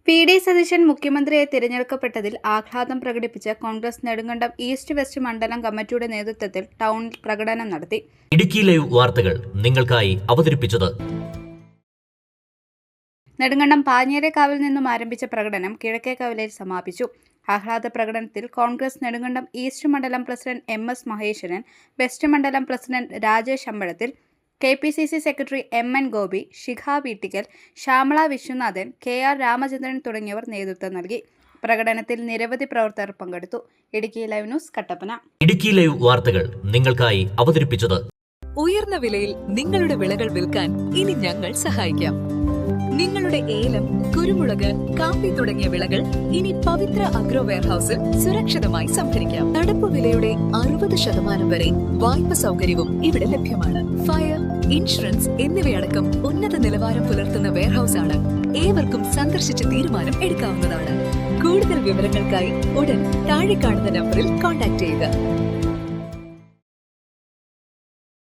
P D. Satheesan മുഖ്യമന്ത്രിയായി തിരഞ്ഞെടുക്കപ്പെട്ടതിൽ ആഹ്ലാദം പ്രകടിപ്പിച്ച് കോൺഗ്രസ് നെടുങ്കണ്ടം ഈസ്റ്റ് വെസ്റ്റ് മണ്ഡലം കമ്മിറ്റിയുടെ നേതൃത്വത്തിൽ ടൗണിൽ പ്രകടനം നടത്തി. ഇടുക്കി ലൈവ് വാർത്തകൾ നിങ്ങൾക്കായി അവതരിപ്പിച്ചത്. നെടുങ്കണ്ടം പാഞ്ഞേരേക്കാവിൽ നിന്നും ആരംഭിച്ച പ്രകടനം കിഴക്കേക്കവലയിൽ സമാപിച്ചു. ആഹ്ലാദ പ്രകടനത്തിൽ കോൺഗ്രസ് നെടുങ്കണ്ടം ഈസ്റ്റ് മണ്ഡലം പ്രസിഡന്റ് എം.എസ്. മഹേശ്വരൻ, വെസ്റ്റ് മണ്ഡലം president Rajesh Ambazhathil, KPCC secretary M N. Gopi, Shikha Veettikkal, Shyamala Viswanathan, K R. Ramachandran തുടങ്ങിയവർ നേതൃത്വം നൽകി. പ്രകടനത്തിൽ നിരവധി പ്രവർത്തകർ പങ്കെടുത്തു. Idukki live news Kattappana. Idukki live വാർത്തകൾ നിങ്ങൾക്കായി അവതരിപ്പിച്ചത്. ഉയർന്ന വിലയിൽ നിങ്ങളുടെ വിളകൾ വിൽക്കാൻ ഇനി ഞങ്ങൾ സഹായിക്കാം. നിങ്ങളുടെ ഏലം, കുരുമുളക്, കാപ്പി തുടങ്ങിയ വിളകൾ ഇനി പവിത്ര അഗ്രോ വെയർഹൌസിൽ സുരക്ഷിതമായി സംഭരിക്കാം. നടപ്പ് വിലയുടെ 60% വരെ വായ്പ സൗകര്യവും ഇവിടെ ലഭ്യമാണ്. ഫയർ, ഇൻഷുറൻസ് എന്നിവയടക്കം ഉന്നത നിലവാരം പുലർത്തുന്ന വെയർഹൌസ് ആണ്. ഏവർക്കും സന്ദർശിച്ച് തീരുമാനം എടുക്കാവുന്നതാണ്. കൂടുതൽ വിവരങ്ങൾക്കായി ഉടൻ താഴെ കാണുന്ന നമ്പറിൽ കോൺടാക്ട് ചെയ്യുക.